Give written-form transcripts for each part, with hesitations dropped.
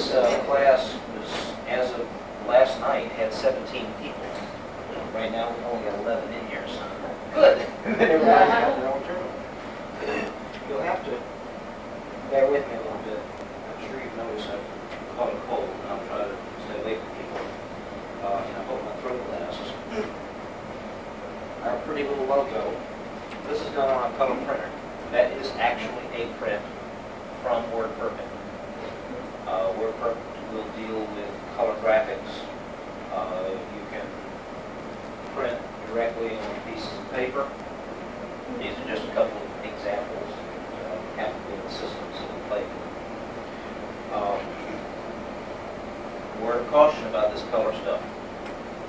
This class was, as of last night, had 17 people. Right now, we've only got 11 in here, so good. Everybody's got their own journal. You'll have to bear with me a little bit. I'm sure you've noticed I've caught a cold, and I'll try to stay away from people. And I hope my throat lasts. Our pretty little logo. This is done on a color printer. That is actually a print from WordPerfect. WordPerfect will deal with color graphics. You can print directly on pieces of paper. These are just a couple of examples of applicable systems that we play with. Word of caution about this color stuff.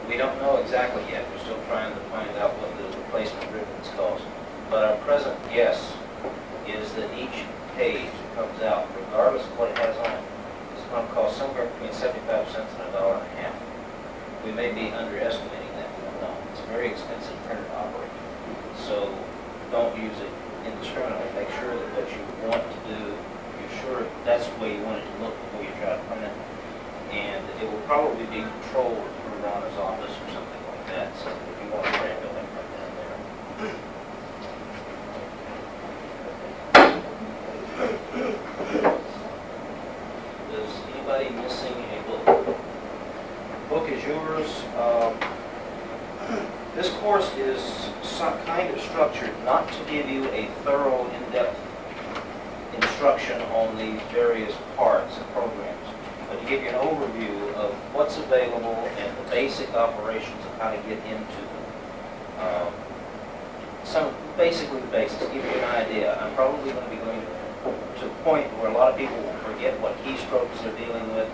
We don't know exactly yet. We're still trying to find out what the replacement ribbons cost. But our present guess is that each page that comes out, regardless of what it has on it, is going to cost somewhere between 75 cents and $1.50. We may be underestimating that. We don't know. It's a very expensive printer to operate. So don't use it indiscriminately. Make sure that what you want to do, you're sure that's the way you want it to look before you try to print it. And it will probably be controlled through Ronna's office or something like that. So if you want to print, go ahead and print down there. Is anybody missing a book? The book is yours. This course is some kind of structured not to give you a thorough, in-depth instruction on these various parts and programs, but to give you an overview of what's available and the basic operations of how to get into them. Basically the basics, give you an idea. I'm probably going to be going to the point where a lot of people will forget what keystrokes they're dealing with,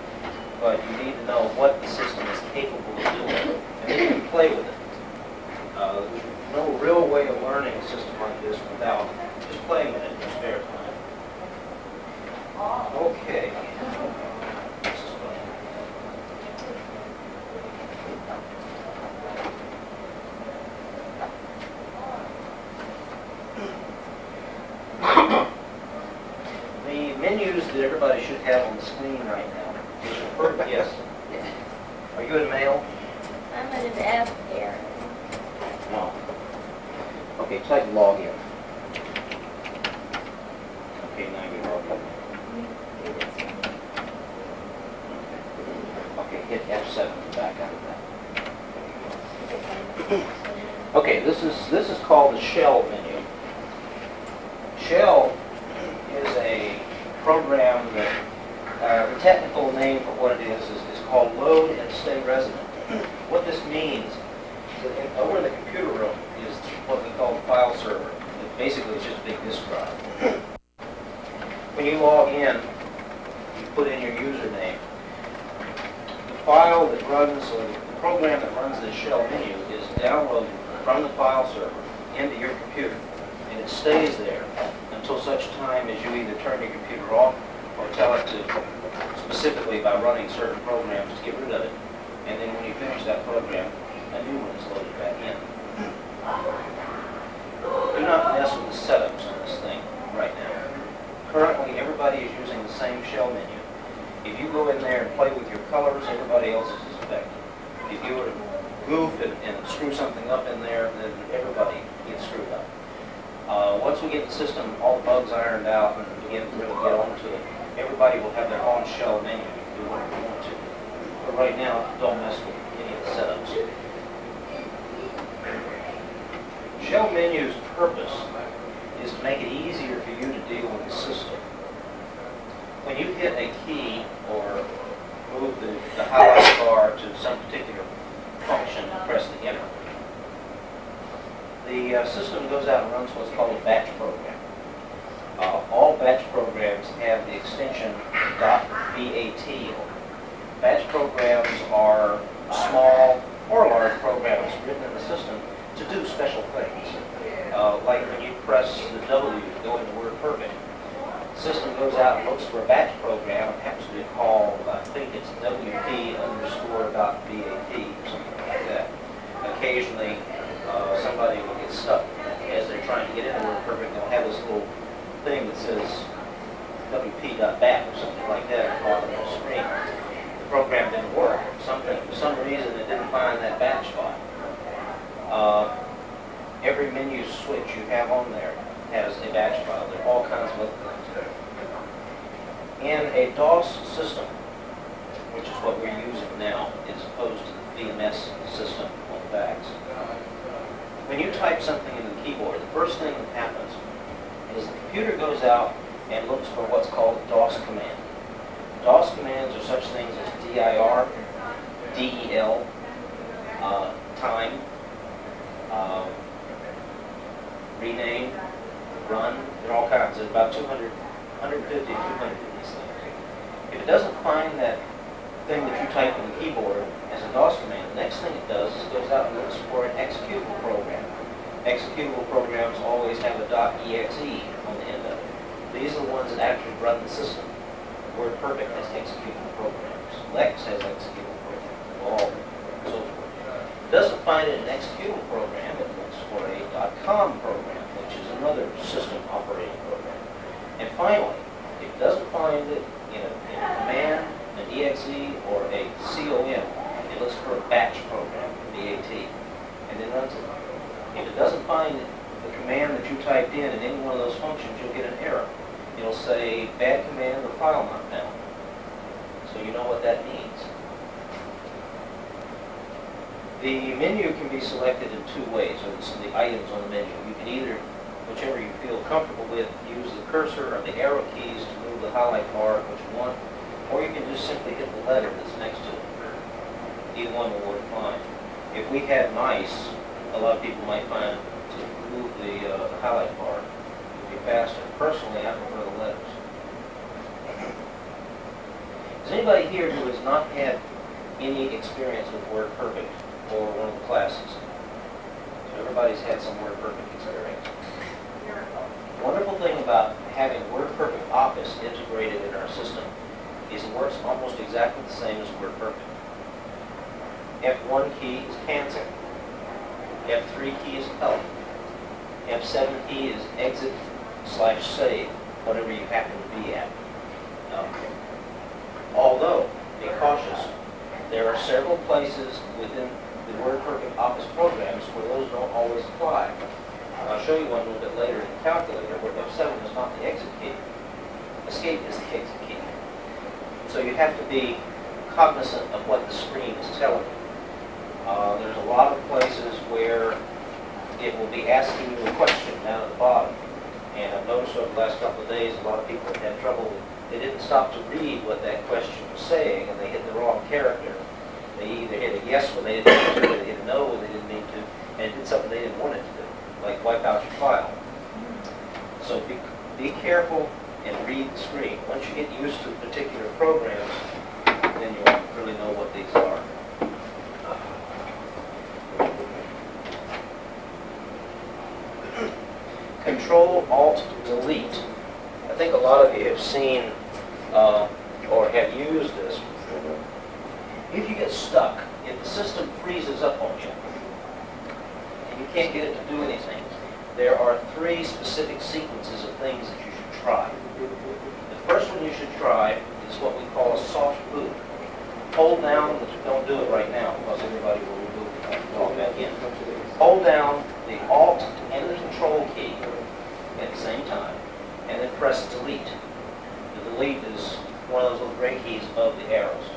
but you need to know what the system is capable of doing, and then you can play with it. There's no real way of learning a system like this without just playing with it in your spare time. Okay. This is fun. The menus that everybody should have on the screen right now. Yes. Are you in mail? I'm in an app here. No. Okay, type log in. Okay, now you log in. Okay, hit F7 to back out of that. Okay, this is called the shell menu. Shell is a program that the technical name for what it is called load and stay resident. What this means is that over in the computer room is what we call the file server. It basically is just a big disk drive. When you log in, you put in your username. The file that runs, or the program that runs this shell menu is downloaded from the file server into your computer. And it stays there until such time as you either turn your computer off or tell it to, specifically by running certain programs, to get rid of it. And then when you finish that program, a new one is loaded back in. Do not mess with the setups on this thing right now. Currently, everybody is using the same shell menu. If you go in there and play with your colors, everybody else is affected. If you were to goof and screw something up in there, then everybody gets screwed up. Once we get the system, all the bugs ironed out and begin to really get onto it, everybody will have their own shell menu to do whatever they want to. But right now, don't mess with any of the setups. Shell menu's purpose is to make it easier for you to deal with the system. When you hit a key or move the highlight bar to some particular function and press the enter, the system goes out and runs what's called a batch program. All batch programs have the extension .bat on them. Batch programs are small or large programs written in the system to do special things. Like when you press the W to go into WordPerfect, the system goes out and looks for a batch program. It happens to be called, I think it's WP_.bat or something like that. Occasionally, somebody will get stuck as they're trying to get into WordPerfect. They'll have this little thing that says WP.bat or something like that on the bottom of the screen. every menu switch you have on there has a batch file. There are all kinds of other things there. In a DOS system, which is what we're using now, as opposed to the VMS system on VAX, when you type something into the keyboard, the first thing that happens is the computer goes out and looks for what's called a DOS command. DOS commands are such things as dir, del, time, rename, run. There are all kinds. There's about 150 to 200 of these things. If it doesn't find that thing that you type in the keyboard as a DOS command, the next thing it does is it goes out and looks for an executable program. Executable programs always have a .exe on the end of it. These are the ones that actually run the system. WordPerfect has executable programs. Lex has executable programs. All and so forth. If it doesn't find it an executable program, it looks for a .com program, which is another system operating program. And finally, if it doesn't find it in a command, an exe, or a com, it looks for a batch program, BAT, and then runs it. If it doesn't find the command that you typed in any one of those functions, you'll get an error. It'll say bad command or file not found. So you know what that means. The menu can be selected in two ways, or the items on the menu. You can either, whichever you feel comfortable with, use the cursor or the arrow keys to move the highlight bar, which you want, or you can just simply hit the letter that's next to it. Either one will work fine. If we had mice, a lot of people might find to move the highlight bar would be faster. Personally, I prefer the letters. Is anybody here who has not had any experience with WordPerfect or one of the classes? So everybody's had some WordPerfect experience. The wonderful thing about having WordPerfect Office integrated in our system is it works almost exactly the same as WordPerfect. F1 key is cancel. F3 key is help. F7 key is exit/save, whatever you happen to be at. Although, be cautious, there are several places within the WordPerfect Office programs where those don't always apply. I'll show you one a little bit later in the calculator where F7 is not the exit key. Escape is the exit key. So you have to be cognizant of what the screen is telling you. There's a lot of places where it will be asking you a question down at the bottom. And I've noticed over the last couple of days, a lot of people have had trouble. They didn't stop to read what that question was saying, and they hit the wrong character. They either hit a yes when they didn't mean to, or they hit a no when they didn't mean to, and it did something they didn't want it to do, like wipe out your file. So be careful and read the screen. Once you get used to particular programs, then you'll really know what these are. Control-Alt-Delete. I think a lot of you have seen or have used this before. If you get stuck, if the system freezes up on you, and you can't get it to do anything, there are 3 specific sequences of things that you should try. The first one you should try is what we call a soft boot. Hold down, but don't do it right now because everybody will remove it and log back in. Hold down the Alt and the Control key at the same time, and then press Delete. The Delete is one of those little gray keys above the arrows.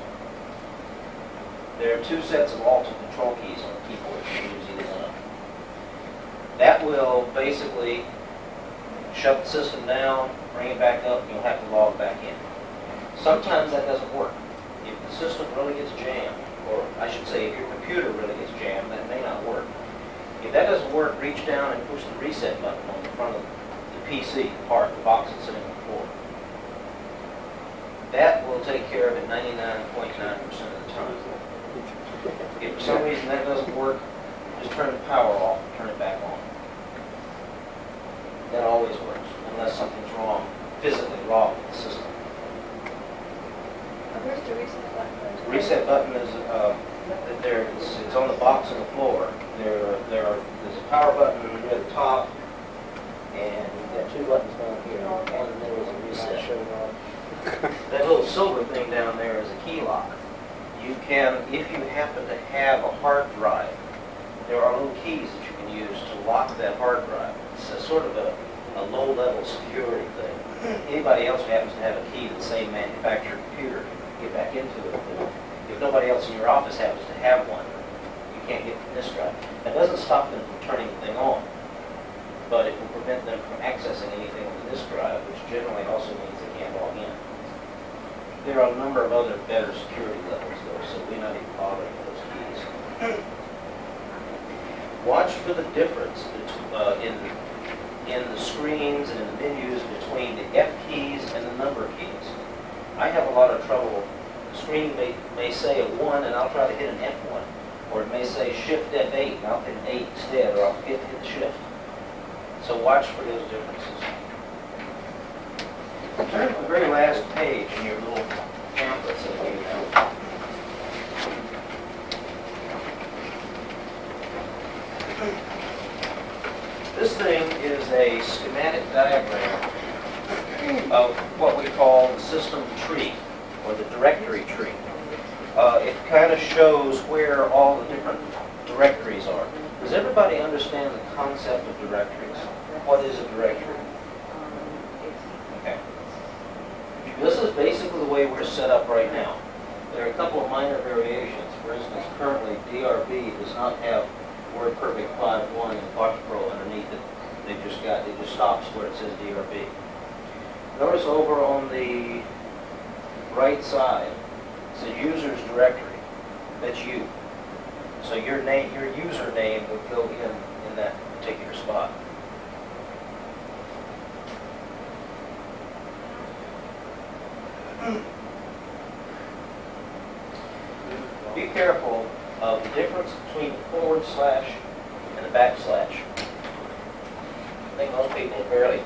There are 2 sets of Alt and Control keys on the keyboard. You can use either one of them. That will basically shut the system down, bring it back up, and you'll have to log back in. Sometimes that doesn't work. If the system really gets jammed, or I should say if your computer really gets jammed, that may not work. If that doesn't work, reach down and push the reset button on the front of the PC, part of the box that's sitting on the floor. That will take care of it 99.9% of the time. If for some reason that doesn't work, just turn the power off and turn it back on. That always works, unless something's wrong, physically wrong with the system. Where's the reset button? The reset button is it's on the box on the floor. There's a power button near the top, and you've got 2 buttons down here, and in the middle is a reset. That little silver thing down there is a key lock. You can, if you happen to have a hard drive, there are little keys that you can use to lock top of that hard drive. It's a sort of a low-level security thing. Anybody else who happens to have a key to the same manufacturer computer can get back into it. If nobody else in your office happens to have one, you can't get to this drive. That doesn't stop them from turning the thing on, but it will prevent them from accessing anything on the disk drive, which generally also means they can't log in. There are a number of other better security levels, though, so we're not even bothering with those keys. Watch for the difference in the screens and in the menus between the F keys and the number keys. I have a lot of trouble. The screen may say a 1 and I'll try to hit an F1. Or it may say Shift F8 and I'll hit an 8 instead, or I'll forget to hit the Shift. So watch for those differences. Turn to the very last page in your little pamphlets that we have. This thing is a schematic diagram of what we call the system tree, or the directory tree. It kind of shows where all the different directories are. Does everybody understand the concept of directories? What is a directory? Okay. This is basically the way we're set up right now. There are a couple of minor variations. For instance, currently DRB does not have WordPerfect 5.1 and Pocket Pro underneath it. It just stops where it says DRB. Notice over on the right side, it says users directory. That's you. So your name, your username would go in that particular spot. Be careful of the difference between the forward slash and the backslash. I think most people are fairly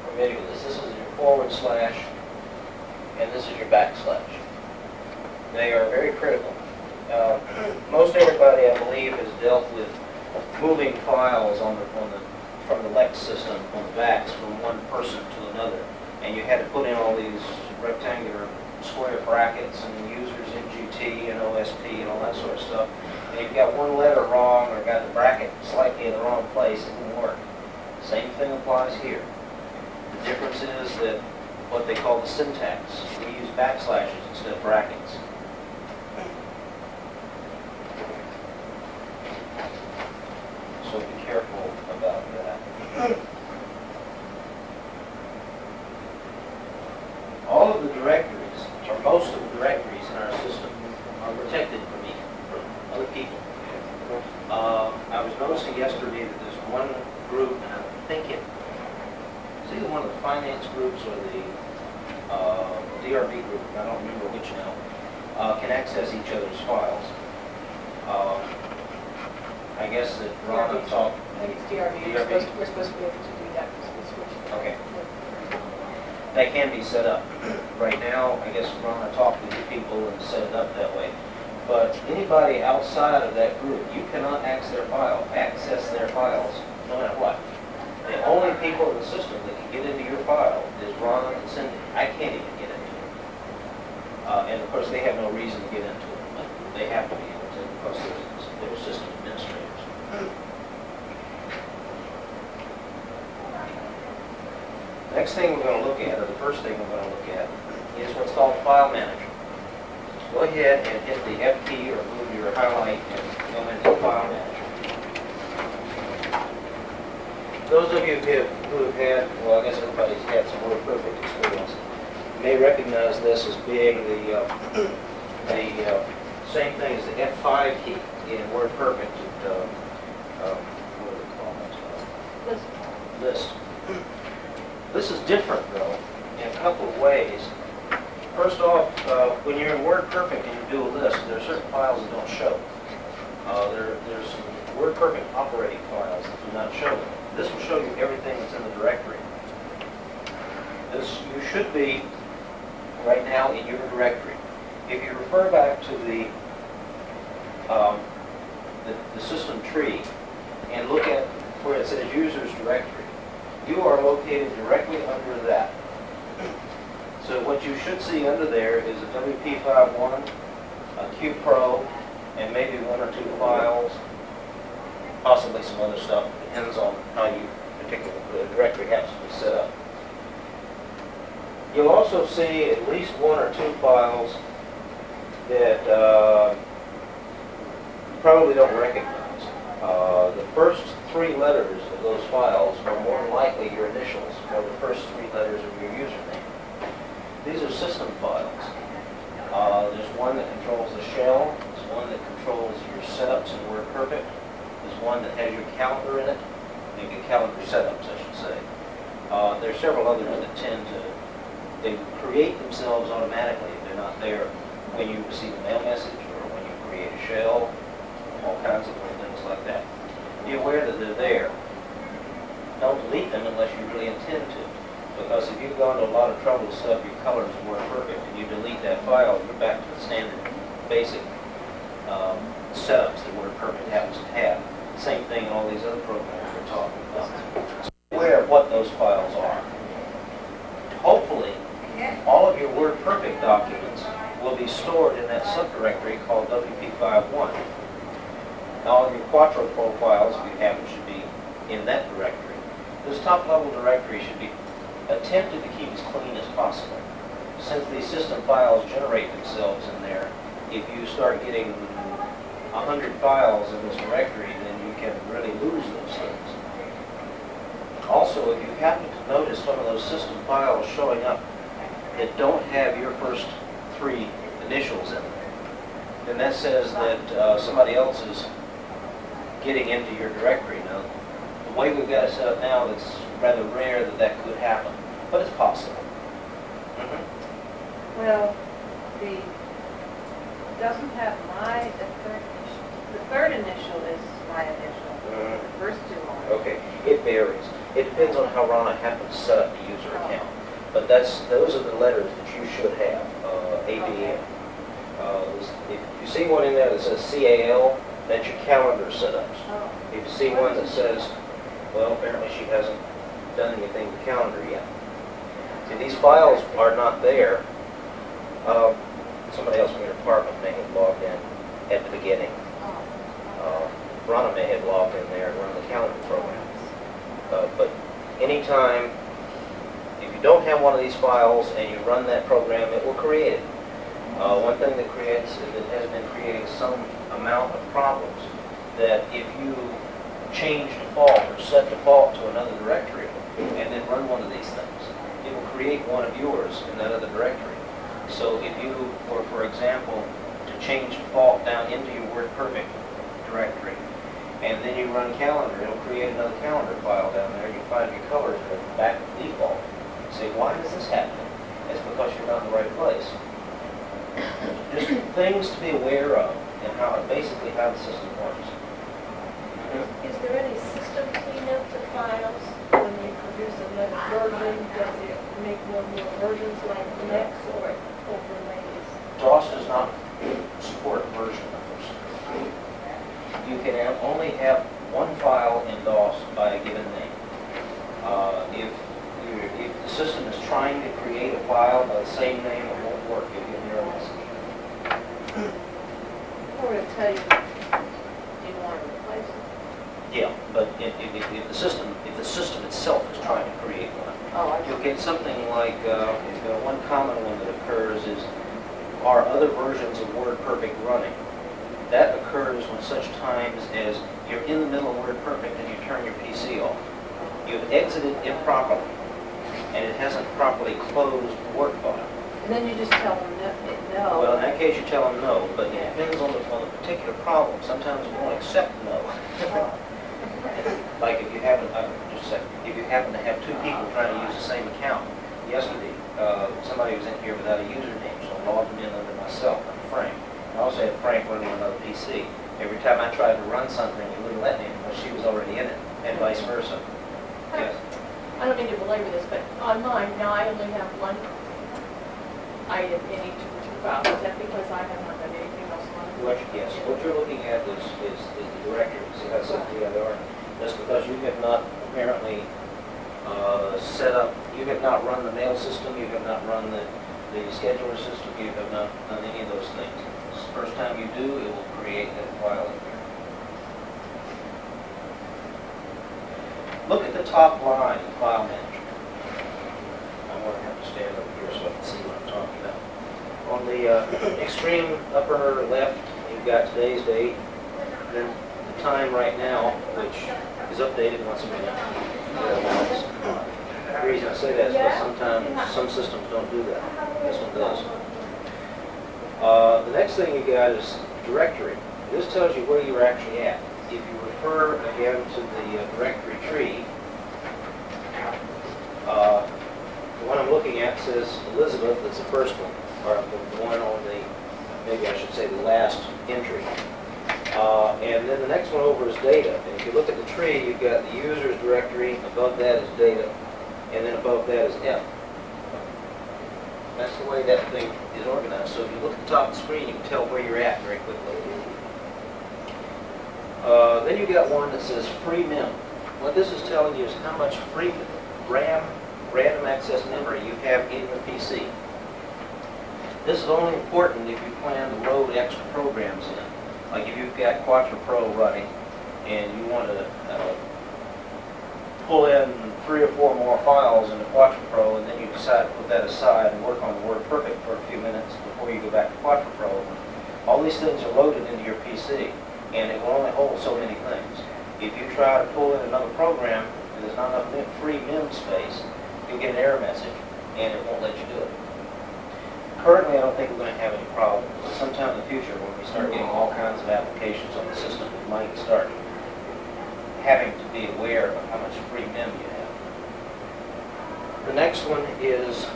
familiar with this. This is your forward slash and this is your backslash. They are very critical. Most everybody, I believe, has dealt with moving files from the Lex system on the VAX from one person to another, and you had to put in all these rectangular square brackets and users MGT and OSP and all that sort of stuff. And if you got one letter wrong or got the bracket slightly in the wrong place, it won't work. Same thing applies here. The difference is that what they call the syntax. We use backslashes instead of brackets. So be careful about that. All of the directories, or most of the directories in our system, are protected from other people. I was noticing yesterday that there's one group, and I think it's either one of the finance groups or the DRB group, I don't remember which now, can access each other's files. I guess that Ron talked. I think it's DRB. We're supposed to be able to do that because we switched. Okay. That can be set up. Right now, I guess Ron talked with the people and set it up that way. But anybody outside of that group, you cannot access their files, no matter what. The only people in the system that can get into your file is Ron and Cindy. I can't even get into it. And of course, they have no reason to get into it, but they have to be able to because they're system administrators. Next thing we're going to look at, or the first thing we're going to look at, is what's called File Manager. Go ahead and hit the F key or move your highlight and go into File Manager. Those of you who have had, well, I guess everybody's had some WordPerfect experience, may recognize this as being the same thing as the F5 key in WordPerfect. What do they call that? List. This is different, though, in a couple of ways. First off, when you're in WordPerfect and you do a list, there are certain files that don't show. There's some WordPerfect operating files that do not show. This will show you everything that's in the directory. You should be right now in your directory. If you refer back to the system tree and look at where it says users directory, you are located directly under that. So what you should see under there is a WP51, a QPro, and maybe one or two files, possibly some other stuff. depends on how you particular the directory has to be set up. You'll also see at least one or two files that you probably don't recognize. The first three letters of those files are more than likely your initials, or the first three letters of your username. These are system files. There's one that controls the shell. There's one that controls your setups in WordPerfect. There's one that has your calendar in it. Maybe calendar setups, I should say. There are several others that tend to, they create themselves automatically if they're not there when you receive a mail message or when you create a shell, all kinds of little things like that. Be aware that they're there. Don't delete them unless you really intend to. Because if you've gone to a lot of trouble to set up your colors in WordPerfect and you delete that file, you're back to the standard basic setups that WordPerfect happens to have. Same thing in all these other programs we're talking about. So be aware of what those files are. Hopefully, all of your WordPerfect documents will be stored in that subdirectory called WP51. All of your Quattro profiles, if you have them, should be in that directory. This top-level directory should be attempted to keep as clean as possible. Since these system files generate themselves in there, if you start getting 100 files in this directory, then you can really lose those things. Also, if you happen to notice some of those system files showing up that don't have your first three initials in them, then that says that somebody else is getting into your directory. Now, the way we've got it set up now, it's rather rare that that could happen, but it's possible. Well, the doesn't have the third initial is my initial. The first two are. Okay, it varies. It depends on how Rana happens to set up the user account. But those are the letters that you should have, ABM. If you see one in there that says CAL, that's your calendar setups. Oh. If you see one that says, well, apparently she hasn't done anything with calendar yet. See, these files are not there. Somebody else from your department may have logged in at the beginning. Rana may have logged in there and run the calendar program. But anytime, if you don't have one of these files and you run that program, it will create it. One thing that has been creating some amount of problems, that if you change default or set default to another directory and then run one of these things, it will create one of yours in that other directory. So if you were, for example, to change default down into your WordPerfect directory, and then you run calendar, it'll create another calendar file down there. You find your colors are back to default. You say, why is this happening? It's because you're not in the right place. Just things to be aware of and basically how the system works. Is there any system cleanup to files when you produce another version? Does it make more versions like next or overlays? DOS does not support version numbers. You can only have one file in DOS by a given name. If the system is trying to create a file by the same name, it won't work. You'll get an error message. Or it'll tell you you want to replace it. Yeah, but if the system itself is trying to create one, you'll get something like one common one that occurs is, are other versions of WordPerfect running? That occurs when such times as you're in the middle of WordPerfect and you turn your PC off. You've exited improperly, and it hasn't properly closed the work file. And then you just tell them no. Well, in that case, you tell them no, but it depends on the particular problem. Sometimes you won't accept no. Like if you happen, just a second, if you happen to have two people trying to use the same account. Yesterday, somebody was in here without a username, so I logged in under myself, I'm Frank. I also had Frank running another PC. Every time I tried to run something, it wouldn't let me because she was already in it, and vice versa. Yes. I don't mean to belabor this, but on mine, now I only have one item in each of the two files. Is that because I have not done anything else on it? Yes, what you're looking at is the directory. See how set together? Just because you have not apparently set up, you have not run the mail system, you have not run the scheduler system, you have not done any of those things. The first time you do, it will create that file in there. Look at the top line of File Manager. I'm going to have to stand over here so I can see what I'm talking about. On the extreme upper left, you've got today's date, then the time right now, which is updated once a minute. The reason I say that is because sometimes some systems don't do that. This one does. The next thing you got is directory. This tells you where you're actually at. If you refer again to the directory tree, the one I'm looking at says Elizabeth, that's the first one, or the one on the, maybe I should say the last entry. And then the next one over is data. And if you look at the tree, you've got the users directory, above that is data, and then above that is F. That's the way that thing is organized. So if you look at the top of the screen, you can tell where you're at very quickly. Then you got one that says free mem. What this is telling you is how much free RAM, random access memory, you have in your PC. This is only important if you plan to load extra programs in. Like if you've got Quattro Pro running and you want to pull in 3 or 4 more files into Quattro Pro, and then you decide to put that aside and work on WordPerfect for a few minutes before you go back to Quattro Pro. All these things are loaded into your PC, and it will only hold so many things. If you try to pull in another program and there's not enough free mem space, you'll get an error message, and it won't let you do it. Currently, I don't think we're going to have any problems, but sometime in the future, when we start getting all kinds of applications on the system, we might start having to be aware of how much free mem you have. The next one is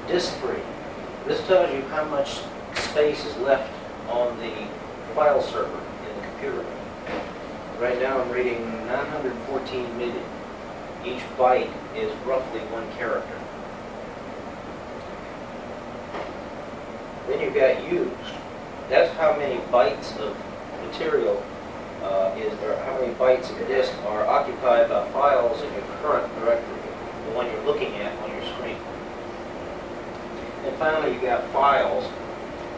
disk free. This tells you how much space is left on the file server in the computer. Right now I'm reading 914 million. Each byte is roughly 1 character. Then you've got used. That's how many bytes of material or how many bytes of disk are occupied by files in your current directory, the one you're looking at on your screen. And finally, you've got files.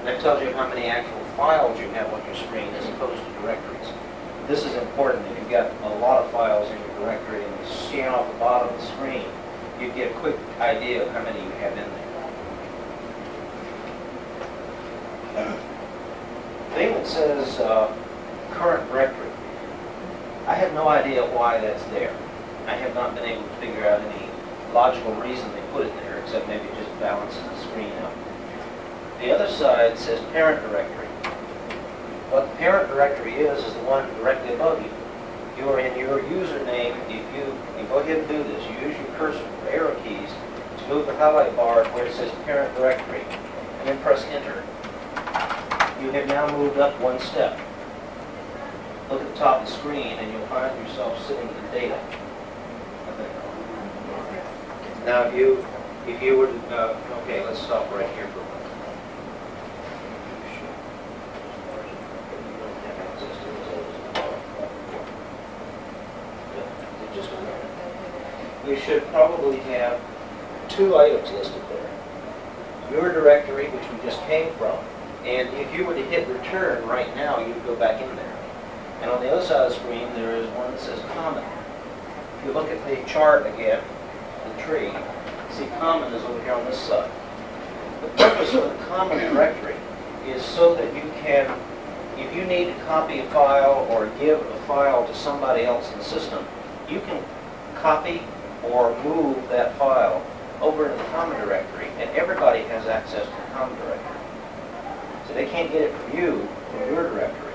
That tells you how many actual files you have on your screen as opposed to directories. This is important. If you've got a lot of files in your directory and you scan off the bottom of the screen, you get a quick idea of how many you have in there. Thing that says current directory. I have no idea why that's there. I have not been able to figure out any logical reason they put it there, except maybe it just balances the screen out. The other side says parent directory. What the parent directory is the one directly above you. You are in your username. If you go ahead and do this, you use your cursor or arrow keys to move the highlight bar where it says parent directory, and then press enter. You have now moved up 1 step. Look at the top of the screen and you'll find yourself sitting in data. Now if you were to, okay, let's stop right here for a moment. Just a minute. You should probably have 2 items listed there. Your directory, which we just came from, and if you were to hit return right now, you'd go back in there. And on the other side of the screen, there is one that says common. If you look at the chart again, the tree, see common is over here on this side. The purpose of the common directory is so that you can, if you need to copy a file or give a file to somebody else in the system, you can copy or move that file over into the common directory, and everybody has access to the common directory. So they can't get it from you, from your directory.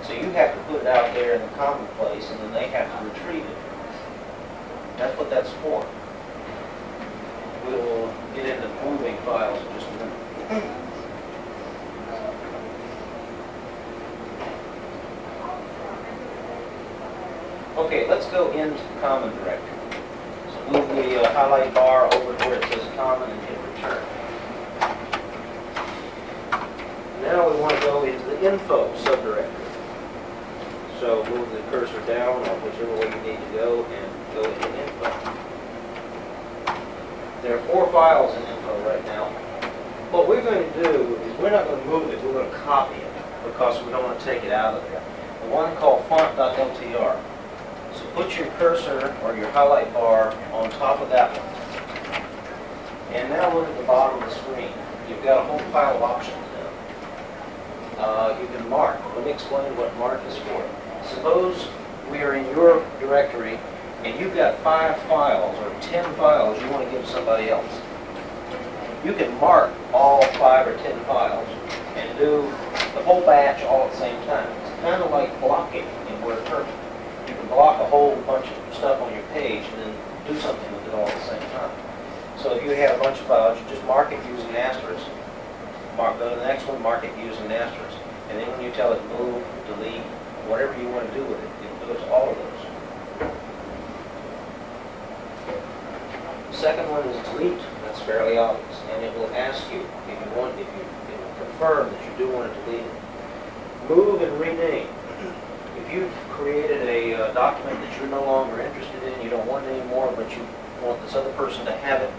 So you have to put it out there in the common place, and then they have to retrieve it. That's what that's for. We'll get into moving files in just a minute. Okay, let's go into the common directory. So move the highlight bar over to where it says common and hit return. Now we want to go into the info subdirectory. So move the cursor down or whichever way you need to go and go into info. There are 4 files in info right now. What we're going to do is we're not going to move it, we're going to copy it because we don't want to take it out of there. The one called font.ltr. So put your cursor or your highlight bar on top of that one. And now look at the bottom of the screen. You've got a whole pile of options now. You can mark. Let me explain what mark is for. Suppose we are in your directory and you've got 5 files or 10 files you want to give somebody else. You can mark all 5 or 10 files and do the whole batch all at the same time. It's kind of like blocking in WordPerfect. You can block a whole bunch of stuff on your page and then do something with it all at the same time. So if you have a bunch of files, you just mark it using an asterisk. Go to the next one, mark it using an asterisk. And then when you tell it move, delete, whatever you want to do with it, it does all of those. The second one is delete. That's fairly obvious. And it will ask you if you want, if you confirm that you do want to delete it. Move and rename. If you've created a document that you're no longer interested in, you don't want it anymore, but you want this other person to have it,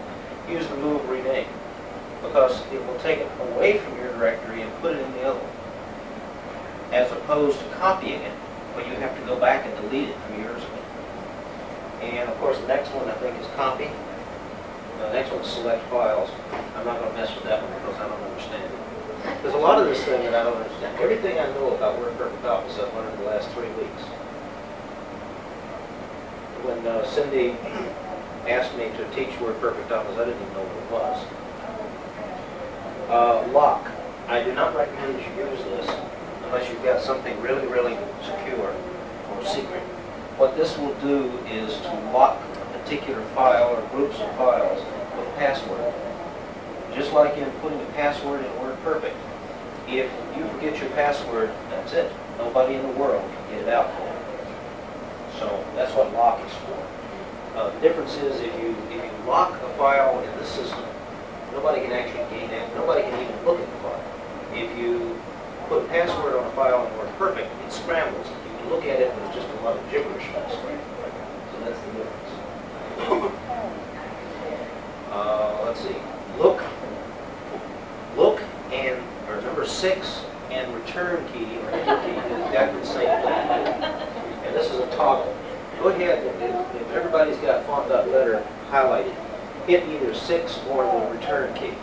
use the move rename, because it will take it away from your directory and put it in the other one, as opposed to copying it, where you have to go back and delete it from yours again. And of course, the next one I think is copy. The next one is select files. I'm not going to mess with that one because I don't understand it. There's a lot of this thing that I don't understand. Everything I know about WordPerfect Office I've learned in the last 3 weeks. When Cindy asked me to teach WordPerfect Office, I didn't even know what it was. Lock. I do not recommend that you use this unless you've got something really, really secure or secret. What this will do is to lock a particular file or groups of files with a password. Just like in putting a password in WordPerfect. If you forget your password, that's it. Nobody in the world can get it out for you. So that's what lock is for. The difference is if you lock a file in this system, nobody can actually gain it. Nobody can even look at the file. If you put a password on a file in WordPerfect, it scrambles. You can look at it, but it's just a lot of gibberish on the screen. So that's the difference. Let's see. Look and, or number 6 and return key or enter key is exactly the same thing. And this is a toggle. Go ahead, if everybody's got font.letter highlighted, hit either 6 or the return key.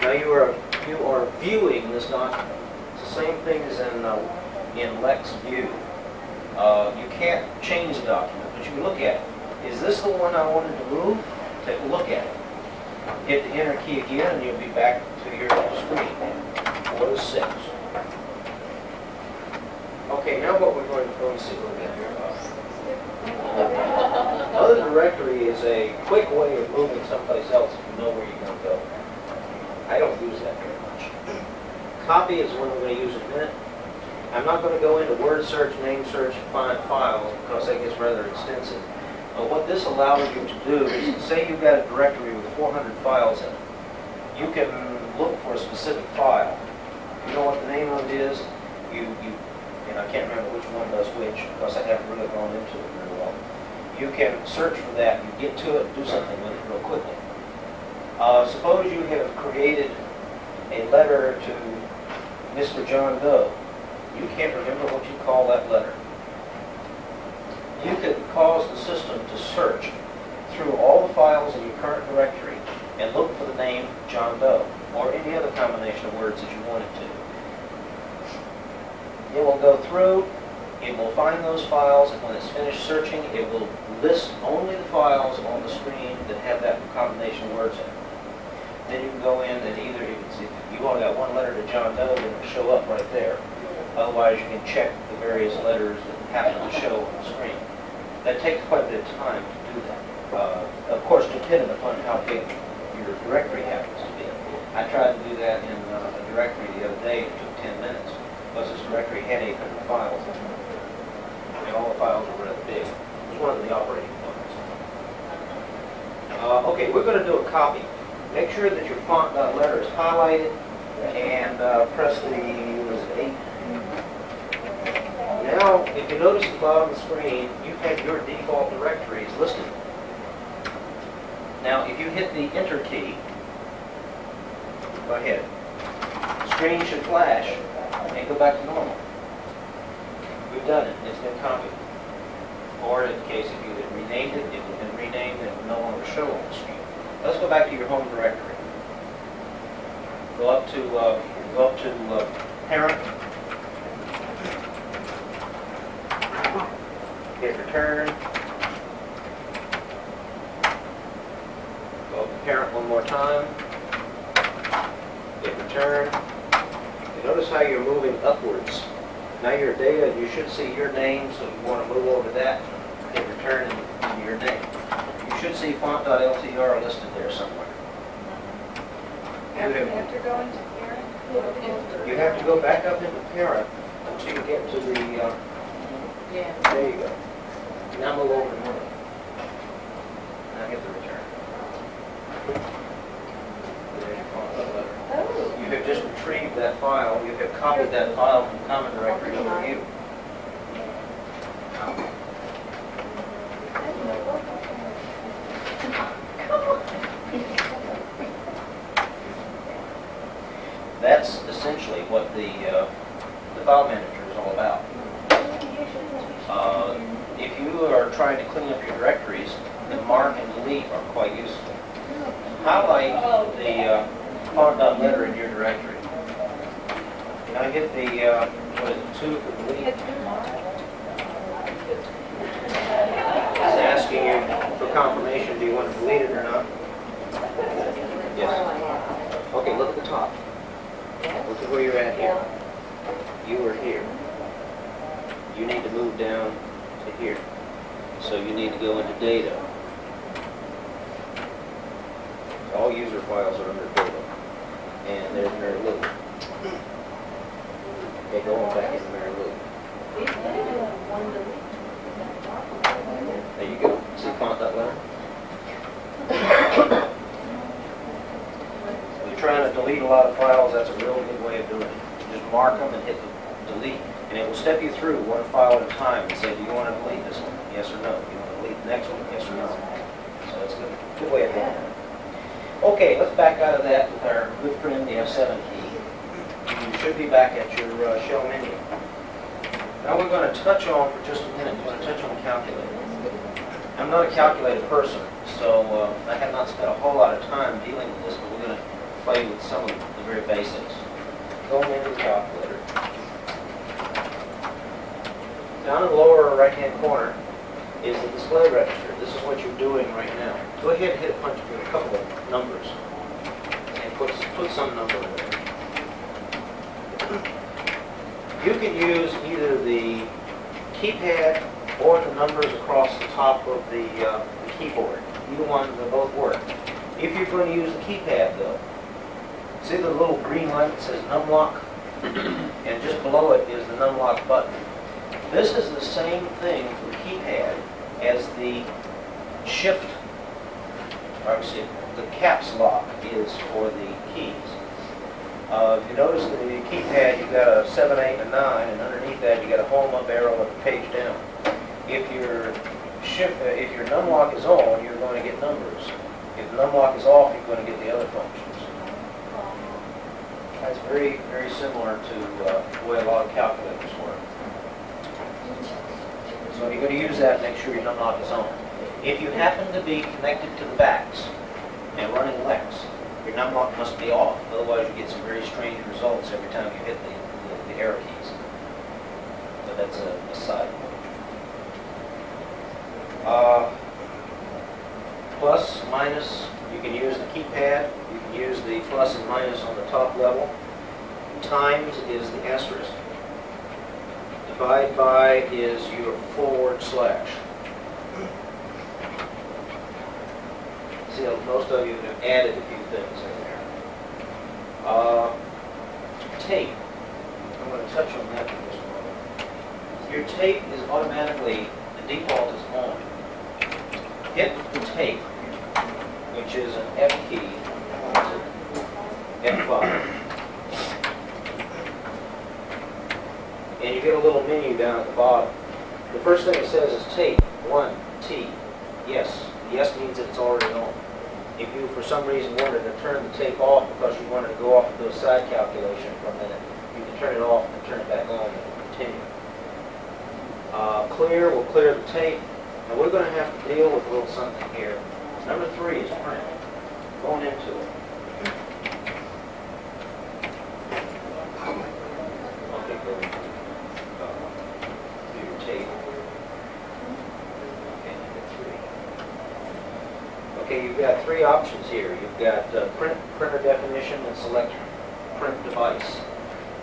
Now you are viewing this document. It's the same thing as in Lex View. You can't change the document, but you can look at it. Is this the one I wanted to move? Take a look at it. Hit the enter key again and you'll be back to your screen. 4 to 6. Okay, now what we're going to see. Other directory is a quick way of moving someplace else if you know where you're going to go. I don't use that very much. Copy is one I'm going to use in a minute. I'm not going to go into word search, name search, and find files because that gets rather extensive. But what this allows you to do is, say you've got a directory with 400 files in it. You can look for a specific file. If you know what the name of it is, and I can't remember which one does which because I haven't really gone into it very well. You can search for that, you get to it, do something with it real quickly. Suppose you have created a letter to Mr. John Doe. You can't remember what you call that letter. You could cause the system to search through all the files in your current directory and look for the name John Doe or any other combination of words that you want it to. It will go through, it will find those files, and when it's finished searching, it will list only the files on the screen that have that combination of words in it. Then you can go in and either, if you only got one letter to John Doe, then it will show up right there. Otherwise, you can check the various letters that happen to show on the screen. That takes quite a bit of time to do that. Of course, dependent upon how big your directory happens to be. I tried to do that in a directory the other day. It took 10 minutes because this directory had 800 files. And all the files were rather big. It was one of the operating files. Okay, we're going to do a copy. Make sure that your font.letter is highlighted and press the, what is it, 8? Now, if you notice at the bottom of the screen, you have your default directories listed. Now, if you hit the Enter key, go ahead. The screen should flash and go back to normal. We've done it. It's been copied. or in case if you had renamed it, it would have been renamed and it would no longer show on the screen. Let's go back to your home directory. Go up to parent. Hit return. Go up to parent one more time. Hit return. You notice how you're moving upwards. Now your data, you should see your name, so you want to move over to that. Hit return and your name. You should see font.ltr listed there somewhere. After going to parent? You have to go back up into parent until you get to the, Yeah. there you go. Now move over to one. Now hit the return. There's your font letter. Oh. You have just retrieved that file, you have copied that file from the common directory over to you. That's essentially what the file manager is all about. If you are trying to clean up your directories, the mark and delete are quite useful. Highlight the font.letter in your directory. Now hit the, what is it, 2 for delete? It's asking you for confirmation, do you want to delete it or not? Yes. Okay, look at the top. Look at where you're at here. You are here. You need to move down to here. So you need to go into data. All user files are under data. And there's Mary Lou. Okay, go on back into Mary Lou. There you go. See font.letter? If you're trying to delete a lot of files, that's a real good way of doing it. Just mark them and hit the delete. And it will step you through one file at a time and say, do you want to delete this one? Yes or no. Do you want to delete the next one? Yes or no. So it's a good way of doing it. Okay, let's back out of that with our good friend, the F7 key. You should be back at your shell menu. Now we're going to touch on, for just a minute, we're going to touch on the calculator. I'm not a calculator person, so I have not spent a whole lot of time dealing with this, but we're going to play with some of the very basics. Go into the calculator. Down in the lower right-hand corner is the display register. This is what you're doing right now. Go ahead and hit a punch with a couple of numbers and put some number in there. You can use either the keypad or the numbers across the top of the keyboard. Either one, they both work. If you're going to use the keypad though, see the little green light that says numlock? And just below it is the numlock button. This is the same thing for the keypad as the shift, or excuse me, the caps lock is for the keys. If you notice the keypad, you've got a 7, 8, and a 9, and underneath that you got a home up arrow and a page down. If your numlock is on, you're going to get numbers. If the numlock is off, you're going to get the other functions. That's very, very similar to the way a lot of calculators work. So if you're going to use that, make sure your numlock is on. If you happen to be connected to the VAX and running Lex, your numlock must be off. Otherwise, you get some very strange results every time you hit the arrow keys. But that's a side. Plus, minus, you can use the keypad. You can use the plus and minus on the top level. Times is the asterisk. Divide by is your forward slash. See, most of you have added a few things in there. Tape. I'm going to touch on that for just a moment. Your tape is automatically, the default is on. Hit the tape, which is an F key, F5. And you get a little menu down at the bottom. The first thing it says is tape, 1, T, yes. Yes means that it's already on. If you, for some reason, wanted to turn the tape off because you wanted to go off and do a side calculation for a minute, you can turn it off and turn it back on and continue. Clear will clear the tape. Now we're going to have to deal with a little something here. Number 3 is print. Going into it. Okay, go into your table. Okay, number 3. Okay, you've got 3 options here. You've got printer definition and select print device.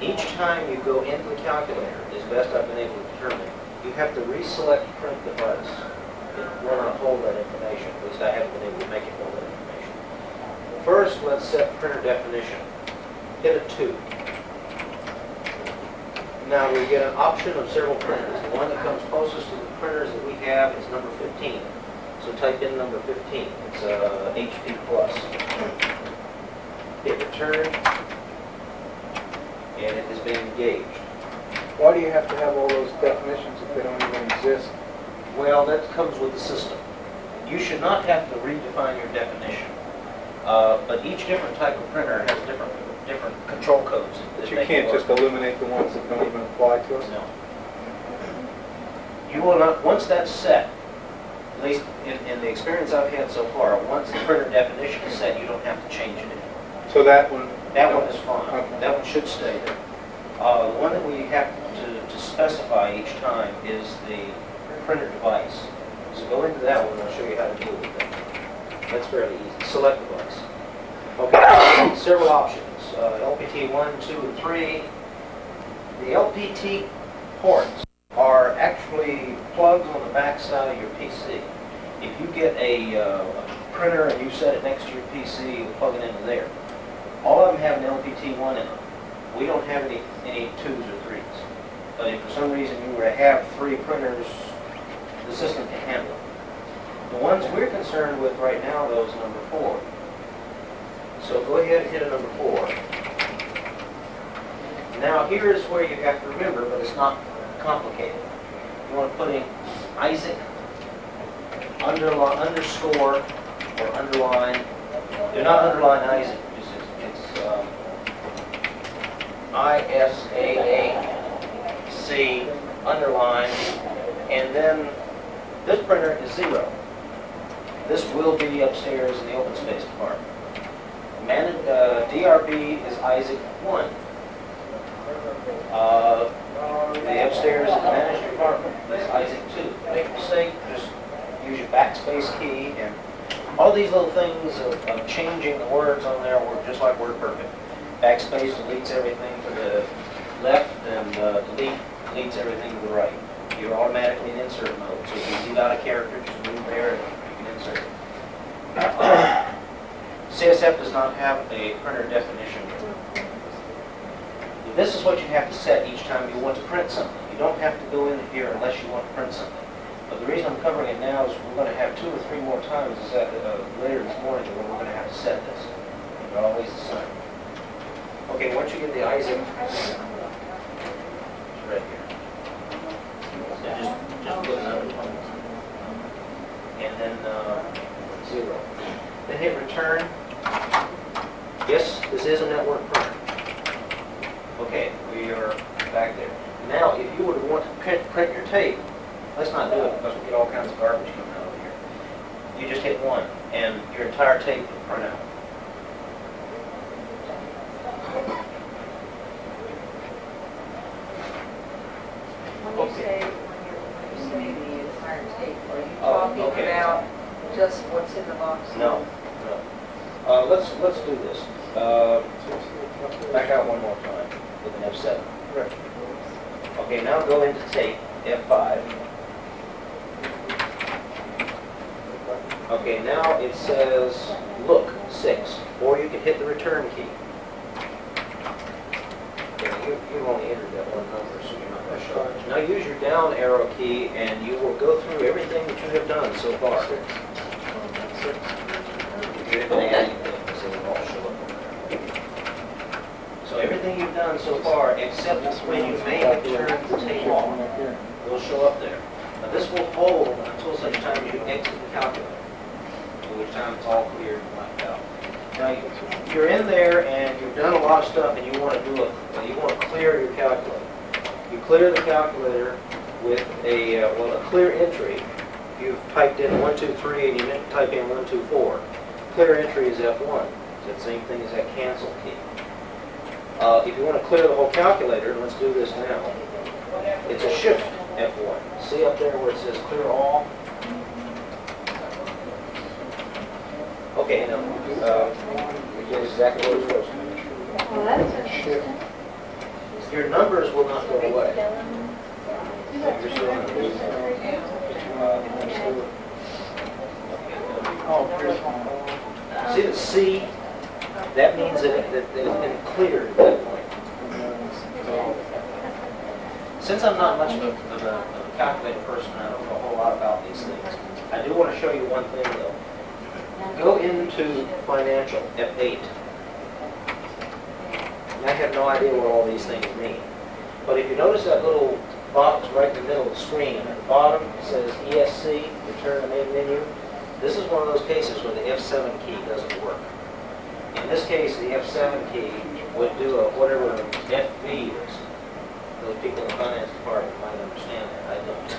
Each time you go into the calculator, as best I've been able to determine, you have to reselect print device. It will not hold that information. At least I haven't been able to make it hold that information. First, let's set printer definition. Hit a 2. Now we get an option of several printers. The one that comes closest to the printers that we have is number 15. So type in number 15. It's HP Plus. Hit return, and it has been engaged. Why do you have to have all those definitions if they don't even exist? Well, that comes with the system. You should not have to redefine your definition. But each different type of printer has different control codes. that But you they can't can just work. eliminate the ones that don't even apply to us? No. You will not, once that's set, at least in the experience I've had so far, once the printer definition is set, you don't have to change it anymore. So that one? That one is fine. Okay. That one should stay there. The one that we have to specify each time is the printer device. So go into that one and I'll show you how to deal with that. That's fairly easy. Select device. Okay, several options. LPT 1, 2, and 3. The LPT ports are actually plugs on the back side of your PC. If you get a printer and you set it next to your PC, you plug it into there. All of them have an LPT1 in them. We don't have any 2s or 3s. But if for some reason you were to have 3 printers, the system can handle it. The ones we're concerned with right now, though, is number 4. So go ahead and hit a number 4. Now here is where you have to remember, but it's not complicated. You want to put in Isaac, underscore, or underline. Do not underline Isaac. It's ISAAC, underline, and then this printer is 0. This will be upstairs in the open space department. DRB is Isaac 1. The upstairs in the managed department is Isaac 2. Make a mistake, just use your backspace key, and all these little things of changing the words on there work just like WordPerfect. Backspace deletes everything to the left, and delete deletes everything to the right. You're automatically in insert mode, so if you leave out a character, just move there and you can insert it. CSF does not have a printer definition. This is what you have to set each time you want to print something. You don't have to go in here unless you want to print something. But the reason I'm covering it now is we're going to have 2 or 3 more times later this morning where we're going to have to set this. They're always the same. Okay, once you get the Isaac, it's right here. Now just put another 1. And then 0. Then hit return. Yes, this is a network printer. Okay, we are back there. Now, if you would want to print your tape, let's not do it because we get all kinds of garbage coming out of here. You just hit 1, and your entire tape will print out. When you say the entire tape, are you Oh, talking okay. about just what's in the box? No. Let's do this. Back out one more time with an F7. Okay, now go into tape, F5. Okay, now it says look 6, or you can hit the return key. Yeah, you only entered that one number, so you're not going to show it. Now use your down arrow key, and you will go through everything that you have done so far. You didn't add anything, so it'll all show up. So everything you've done so far, except when you may have turned the tape off, will show up there. Now this will hold until such time you exit the calculator, at which time it's all clear and blacked out. Now you're in there and you've done a lot of stuff, and you want to clear your calculator. You clear the calculator with a clear entry, you've typed in 123 and you meant to type in 124. Clear entry is F1. It's the same thing as that cancel key. If you want to clear the whole calculator, let's do this now. It's a shift F1. See up there where it says clear all? Okay, now, you did exactly what it was supposed to do. Well, that's interesting. Your numbers will not go away. You're still going to do see the C? That means that it's been cleared at that point. Since I'm not much of a calculator person, I don't know a whole lot about these things. I do want to show you one thing though. Go into financial, F8. And I have no idea what all these things mean. But if you notice that little box right in the middle of the screen, at the bottom it says ESC, return to main menu. This is one of those cases where the F7 key doesn't work. In this case, the F7 key would do a whatever FV is. Those people in the finance department might understand that. I don't.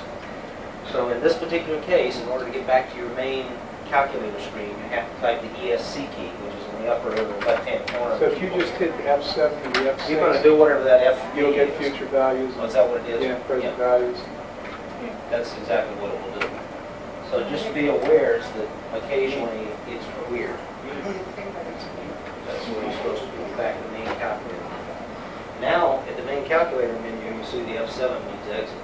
So in this particular case, in order to get back to your main calculator screen, you have to type the ESC key, which is in the upper left-hand corner. So if you just hit the F7 and the F6, you're going to do whatever that F you'll get is. future values. Oh, is that what it is? Yeah, present values. That's exactly what it will do. So just be aware is that occasionally it's weird. That's where you're supposed to be back in the main calculator. Now, at the main calculator menu, you see the F7 means exit.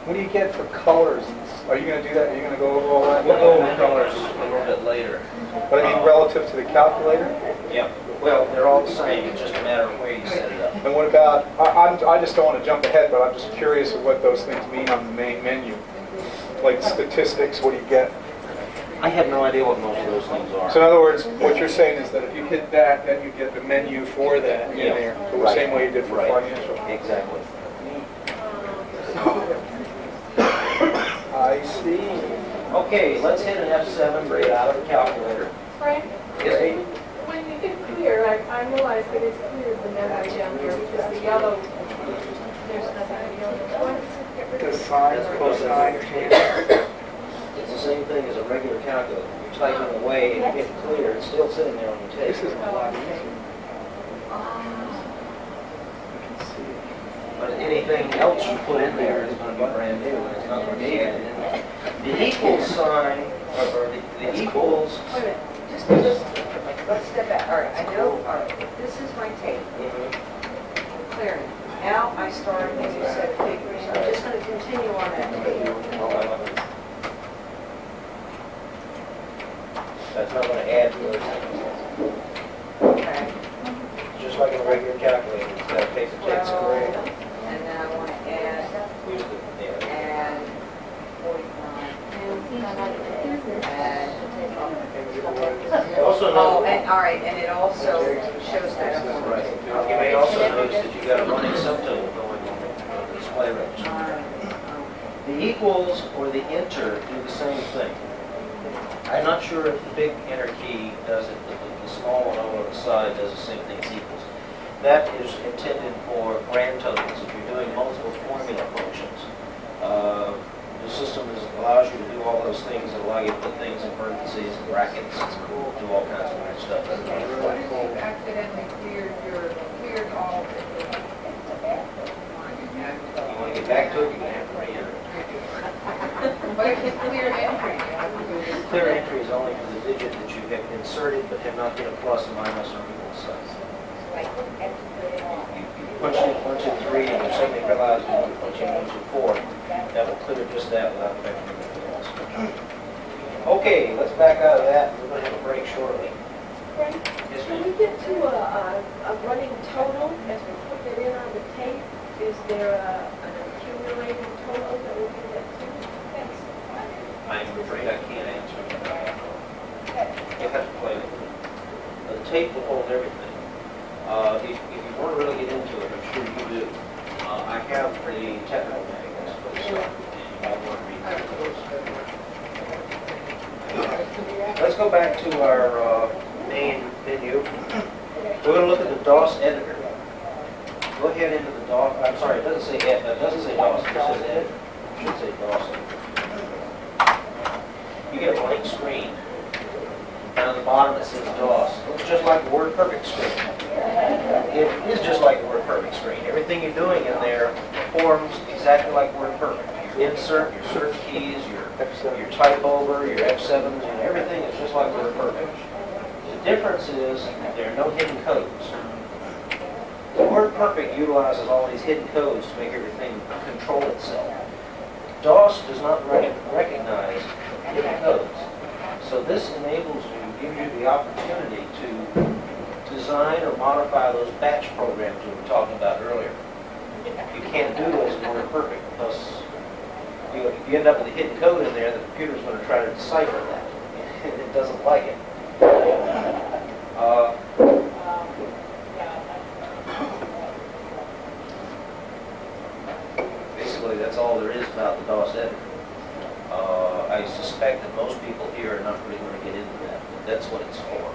What do you get for colors? Are you going to do that? Are you going to go over all that? We'll go over colors a little bit later. But I mean, relative to the calculator? Yeah. Well, they're all the same. It's just a matter of where you set it up. And what about, I just don't want to jump ahead, but I'm just curious of what those things mean on the main menu. Like statistics, what do you get? I have no idea what most of those things are. So in other words, what you're saying is that if you hit that, then you get the menu for that in there. So the same way you did for financial. Exactly. I see. Okay, let's hit an F7 right out of the calculator. Frank, Yes, when you hit clear, I realize that it's cleared the memory down here because the yellow, there's nothing yellow. The sign, cosine, it's the same thing as a regular calculator. You're typing away and you hit clear, it's still sitting there on your tape. This is a lot easier. But anything else you put in there is going to be brand new, and it's not going to be added in there. The equals sign, or the equals... Wait a minute, just, let's step back. All right, I know, all right, this is my tape, clearing. Now I start, as you said, figures. I'm just going to continue on that tape. That's not going to add to those things. Okay. Just like in a regular calculator, it's got to take the text away. And then I want to add 49. Also Oh, note, and, all right, and it also shows that. right. You may also notice that you've got a running subtotal going on the display register. The equals or the enter do the same thing. I'm not sure if the big enter key does it, but the small one over the side does the same thing as equals. That is intended for grand totals. If you're doing multiple formula functions, the system allows you to do all those things that allow you to put things in parentheses and brackets and do all kinds of weird stuff. You accidentally cleared all of it. You want to get back to it, you're going to have to re-enter. But if it's cleared entry, Clear entry is only for the digit that you have inserted but have not been a plus, minus, or equal sign. You punch in 1, 2, 3, and you suddenly realize you want to punch in 1, 2, 4. That will clear just that without affecting anything else. Okay, let's back out of that. We're going to have a break shortly. Frank, Yes, when ma'am. we get to a running total, as we put it in on the tape, is there an accumulated total that we can get to? Thanks. I'm afraid I can't answer that. You'll have to play with it. The tape will hold everything. If you want to really get into it, I'm sure you do. I have the technical manuals for this stuff, and you might want to read those. Let's go back to our main menu. We're going to look at the DOS editor. Go ahead into the DOS. I'm sorry, it doesn't say DOS. It says editor. It should say DOS editor. bottom it says DOS. It looks just like the word perfect screen. It is just like the word perfect screen. Everything you're doing in there performs exactly like word perfect. Your insert, your search keys, your type over, your F7s, and everything is just like word perfect. The difference is there are no hidden codes. Word perfect utilizes all these hidden codes to make everything control itself. DOS does not recognize hidden codes. So this enables you, gives you the opportunity to design or modify those batch programs we were talking about earlier. You can't do those in Word Perfect because if you end up with a hidden code in there, the computer's going to try to decipher that. It doesn't like it. Basically, that's all there is about the DOS editor. I suspect that most people here are not really going to get into that, but that's what it's for.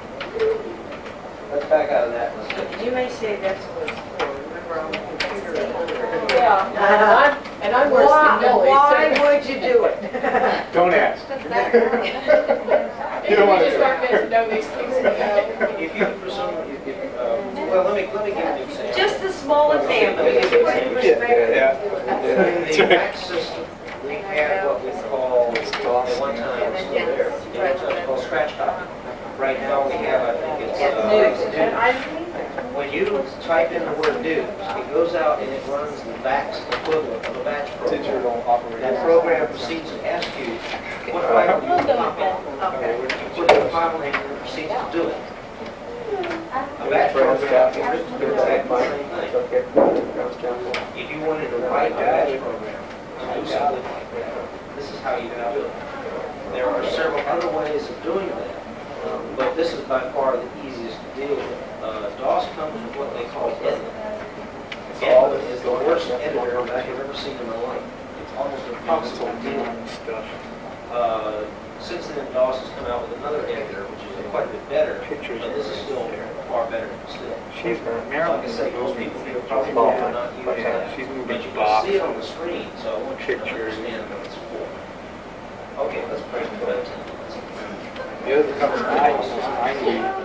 Let's back out of that. Let's get You may say that's what it's for. Remember, I'm a computer illiterate. Yeah, and I'm worse than Millie. Why would you do it? Don't ask. You don't want to start getting to know these things. If you, for some, well, let me give you an example. Just a small example. Let me give you an Put example. perspective. In the VAX system, we had what we call, at one time, it was still there, it was called scratch copy. Right now, we have, I think it's news. When you type in the word news, it goes out and it runs the VAX equivalent of a batch program. Digital operating. That program proceeds to ask you, what file do you want? Okay. You put the file name and it proceeds to do it. A batch program can do exactly the same thing. If you wanted to write a batch program to do something like that, this is how you can do it. There are several other ways of doing that, but this is by far the easiest to deal with. DOS comes with what they call Edlin. Edlin is the worst editor I have ever seen in my life. It's almost impossible to deal with. Since then, DOS has come out with another editor, which is quite a bit better, but this is still far better still. She's Like I say, most people here probably will not use that. She's moving But you the can box. see it on the screen, so I want you to Pictures. understand what it's for. Okay, let's break the web. The other thing comes to mind is I need